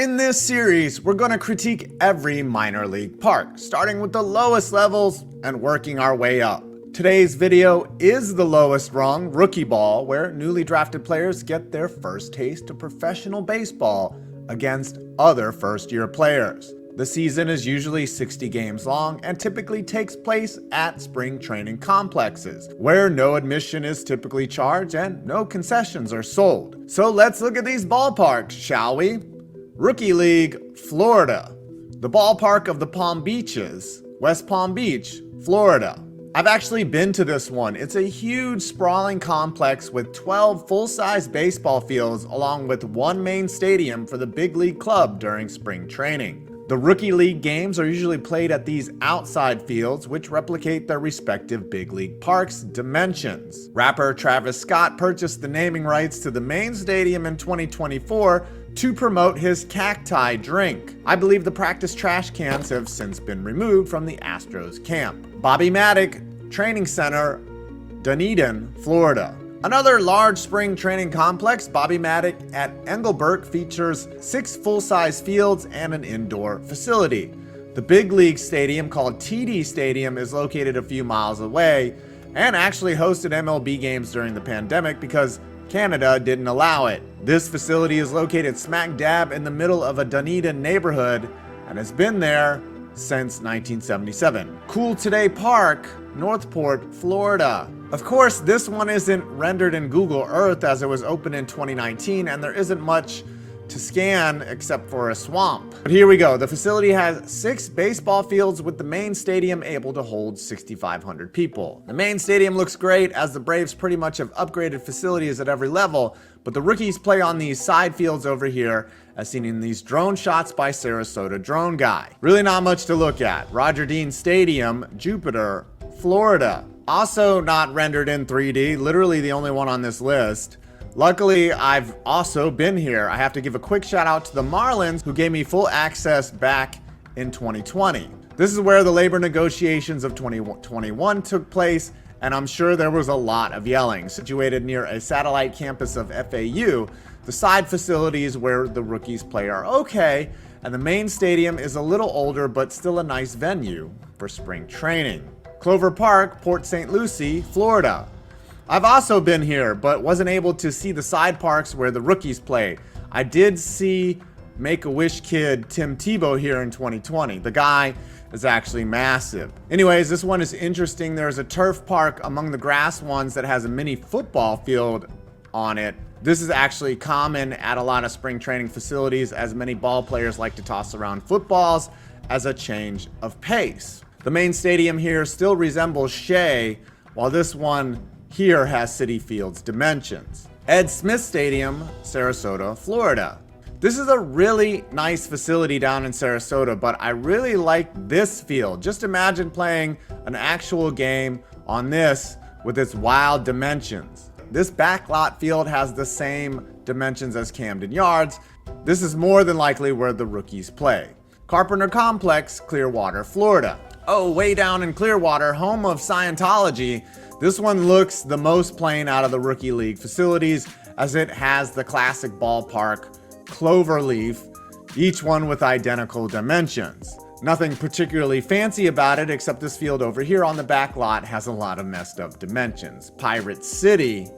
In this series, we're going to critique every minor league park, starting with the lowest levels and working our way up. Today's video is the lowest rung, rookie ball, where newly drafted players get their first taste of professional baseball against other first-year players. The season is usually 60 games long and typically takes place at spring training complexes, where no admission is typically charged and no concessions are sold. So let's look at these ballparks, shall we? Rookie League, Florida. The ballpark of the Palm Beaches, West Palm Beach, Florida. I've actually been to this one. It's a huge sprawling complex with 12 full-size baseball fields along with one main stadium for the big league club during spring training. The Rookie League games are usually played at these outside fields, which replicate their respective big league parks' dimensions. Rapper Travis Scott purchased the naming rights to the main stadium in 2024 to promote his cacti drink. I believe the practice trash cans have since been removed from the Astros camp. Bobby Maddox Training Center, Dunedin, Florida. Another large spring training complex, Bobby Maddox at Engelberg, features 6 full-size fields and an indoor facility. The big league stadium, called TD Stadium, is located a few miles away and actually hosted MLB games during the pandemic because Canada didn't allow it. This facility is located smack dab in the middle of a Dunedin neighborhood and has been there since 1977. Cool Today Park, Northport, Florida. Of course, this one isn't rendered in Google Earth as it was opened in 2019 and there isn't much to scan except for a swamp. But here we go. The facility has 6 baseball fields with the main stadium able to hold 6,500 people. The main stadium looks great as the Braves pretty much have upgraded facilities at every level, but the rookies play on these side fields over here as seen in these drone shots by Sarasota drone guy. Really not much to look at. Roger Dean Stadium, Jupiter, Florida. Also not rendered in 3D, literally the only one on this list. Luckily, I've also been here. I have to give a quick shout out to the Marlins who gave me full access back in 2020. This is where the labor negotiations of 2021 took place, and I'm sure there was a lot of yelling. Situated near a satellite campus of FAU, the side facilities where the rookies play are okay, and the main stadium is a little older but still a nice venue for spring training. Clover Park, Port St. Lucie, Florida. I've also been here, but wasn't able to see the side parks where the rookies play. I did see Make-A-Wish kid Tim Tebow here in 2020. The guy is actually massive. Anyways, this one is interesting. There's a turf park among the grass ones that has a mini football field on it. This is actually common at a lot of spring training facilities as many ball players like to toss around footballs as a change of pace. The main stadium here still resembles Shea, while this one here has Citi Field's dimensions. Ed Smith Stadium, Sarasota, Florida. This is a really nice facility down in Sarasota, but I really like this field. Just imagine playing an actual game on this with its wild dimensions. This backlot field has the same dimensions as Camden Yards. This is more than likely where the rookies play. Carpenter Complex, Clearwater, Florida. Oh, way down in Clearwater, home of Scientology. This one looks the most plain out of the Rookie League facilities as it has the classic ballpark cloverleaf, each one with identical dimensions. Nothing particularly fancy about it except this field over here on the back lot has a lot of messed up dimensions. Pirate City,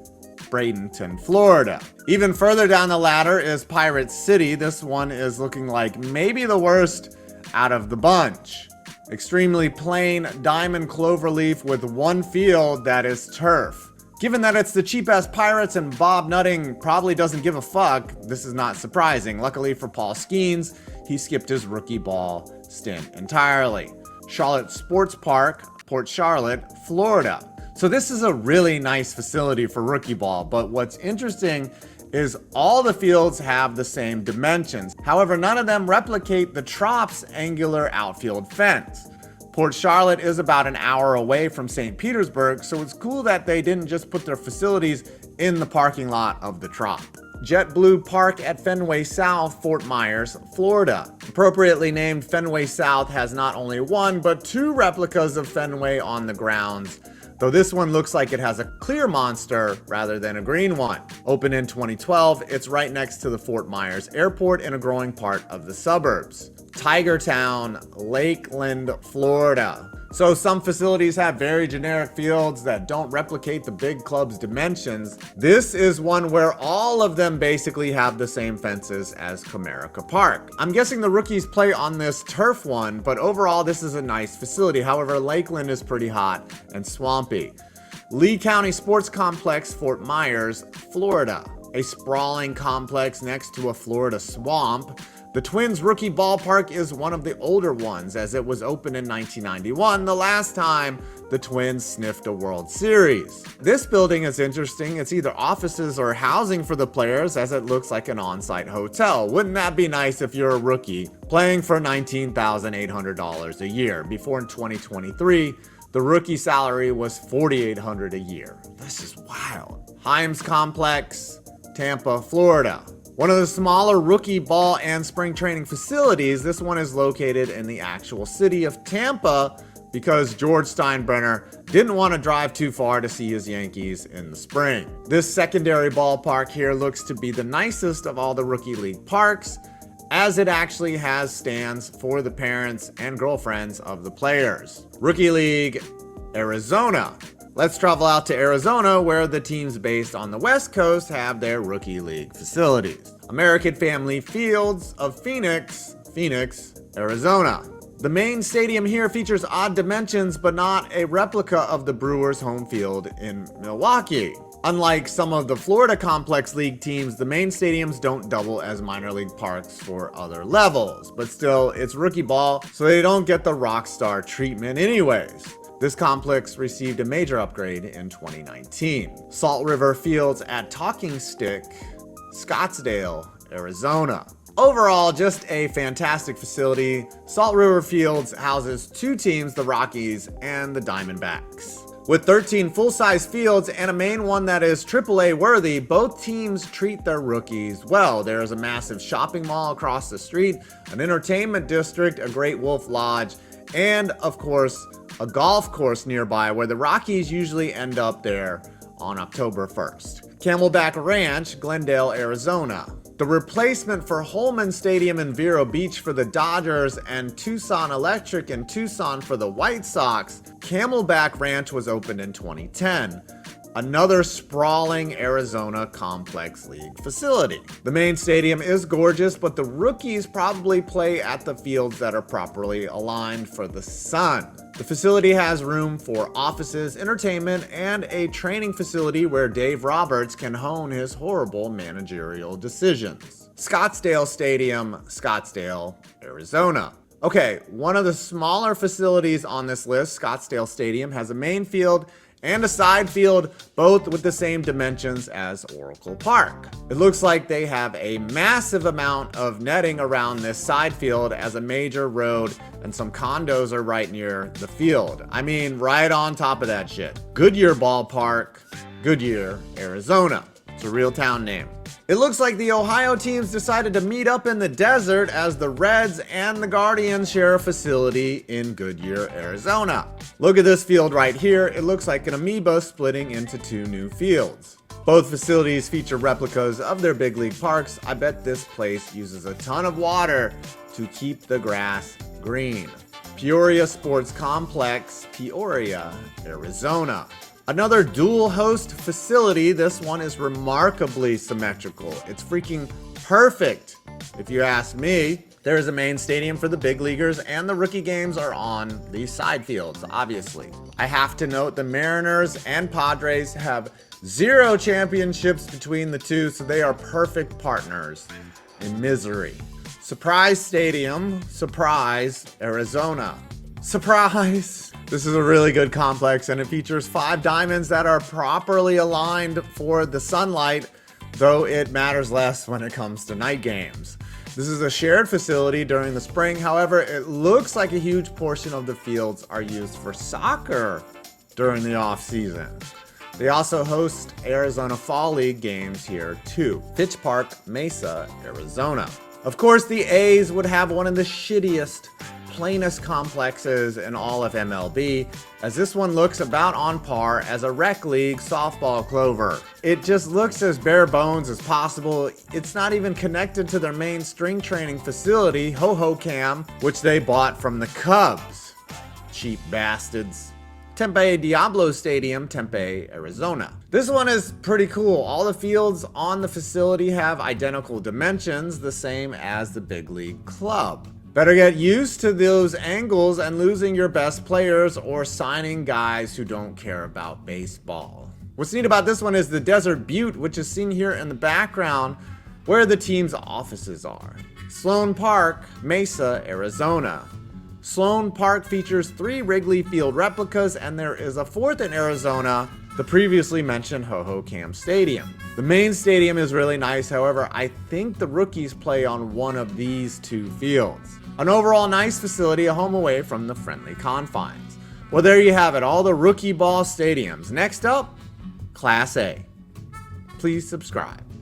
Bradenton, Florida. Even further down the ladder is Pirate City. This one is looking like maybe the worst out of the bunch. Extremely plain diamond cloverleaf with one field that is turf. Given that it's the cheap-ass Pirates and Bob Nutting probably doesn't give a fuck, this is not surprising. Luckily for Paul Skeens, he skipped his rookie ball stint entirely. Charlotte Sports Park, Port Charlotte, Florida. So this is a really nice facility for rookie ball, but what's interesting is all the fields have the same dimensions. However, none of them replicate the Trop's angular outfield fence. Port Charlotte is about an hour away from St. Petersburg, so it's cool that they didn't just put their facilities in the parking lot of the Trop. JetBlue Park at Fenway South, Fort Myers, Florida. Appropriately named, Fenway South has not only 1, but 2 replicas of Fenway on the grounds. though this one looks like it has a clear monster rather than a green one. Opened in 2012, it's right next to the Fort Myers Airport in a growing part of the suburbs. Tiger Town, Lakeland, Florida. So some facilities have very generic fields that don't replicate the big club's dimensions. This is one where all of them basically have the same fences as Comerica Park. I'm guessing the rookies play on this turf one, but overall this is a nice facility. However, Lakeland is pretty hot and swampy. Lee County Sports Complex, Fort Myers, Florida. A sprawling complex next to a Florida swamp. The Twins' rookie ballpark is one of the older ones, as it was opened in 1991, the last time the Twins sniffed a World Series. This building is interesting. It's either offices or housing for the players, as it looks like an on-site hotel. Wouldn't that be nice if you're a rookie playing for $19,800 a year? Before in 2023, the rookie salary was $4,800 a year. This is wild. Wildheims Complex, Tampa, Florida. One of the smaller rookie ball and spring training facilities. This one is located in the actual city of Tampa because George Steinbrenner didn't want to drive too far to see his Yankees in the spring. This secondary ballpark here looks to be the nicest of all the rookie league parks, as it actually has stands for the parents and girlfriends of the players. Rookie League, Arizona. Let's travel out to Arizona, where the teams based on the West Coast have their rookie league facilities. American Family Fields of Phoenix, Arizona. The main stadium here features odd dimensions, but not a replica of the Brewers' home field in Milwaukee. Unlike some of the Florida Complex League teams, the main stadiums don't double as minor league parks for other levels. But still, it's rookie ball, so they don't get the rock star treatment anyways. This complex received a major upgrade in 2019. Salt River Fields at Talking Stick, Scottsdale, Arizona. Overall, just a fantastic facility. Salt River Fields houses two teams, the Rockies and the Diamondbacks. With 13 full-size fields and a main one that is AAA worthy, both teams treat their rookies well. There is a massive shopping mall across the street, an entertainment district, a Great Wolf Lodge, and of course, a golf course nearby where the Rockies usually end up there on October 1st. Camelback Ranch, Glendale, Arizona. The replacement for Holman Stadium in Vero Beach for the Dodgers and Tucson Electric in Tucson for the White Sox, Camelback Ranch was opened in 2010. Another sprawling Arizona Complex League facility. The main stadium is gorgeous, but the rookies probably play at the fields that are properly aligned for the sun. The facility has room for offices, entertainment, and a training facility where Dave Roberts can hone his horrible managerial decisions. Scottsdale Stadium, Scottsdale, Arizona. Okay, one of the smaller facilities on this list, Scottsdale Stadium, has a main field and a side field, both with the same dimensions as Oracle Park. It looks like they have a massive amount of netting around this side field, as a major road and some condos are right near the field. I mean, right on top of that shit. Goodyear Ballpark, Goodyear, Arizona. It's a real town name. It looks like the Ohio teams decided to meet up in the desert, as the Reds and the Guardians share a facility in Goodyear, Arizona. Look at this field right here. It looks like an amoeba splitting into two new fields. Both facilities feature replicas of their big league parks. I bet this place uses a ton of water to keep the grass green. Peoria Sports Complex, Peoria, Arizona. Another dual host facility. This one is remarkably symmetrical. It's freaking perfect, if you ask me. There is a main stadium for the big leaguers, and the rookie games are on these side fields, obviously. I have to note the Mariners and Padres have 0 championships between the two, so they are perfect partners in misery. Surprise Stadium, Surprise, Arizona. Surprise! This is a really good complex, and it features 5 diamonds that are properly aligned for the sunlight, though it matters less when it comes to night games. This is a shared facility during the spring. However, it looks like a huge portion of the fields are used for soccer during the off season. They also host Arizona Fall League games here too. Fitch Park, Mesa, Arizona. Of course, the A's would have one of the shittiest plainest complexes in all of MLB, as this one looks about on par as a rec league softball Clover. It just looks as bare bones as possible. It's not even connected to their main string training facility, Ho-Ho-Cam, which they bought from the Cubs. Cheap bastards. Tempe Diablo Stadium, Tempe, Arizona. This one is pretty cool. All the fields on the facility have identical dimensions, the same as the big league club. Better get used to those angles and losing your best players or signing guys who don't care about baseball. What's neat about this one is the Desert Butte, which is seen here in the background where the team's offices are. Sloan Park, Mesa, Arizona. Sloan Park features 3 Wrigley Field replicas, and there is a 4th in Arizona, the previously mentioned Ho-Ho-Cam Stadium. The main stadium is really nice, however, I think the rookies play on one of these 2 fields. An overall nice facility, a home away from the friendly confines. Well, there you have it, all the rookie ball stadiums. Next up, Class A. Please subscribe.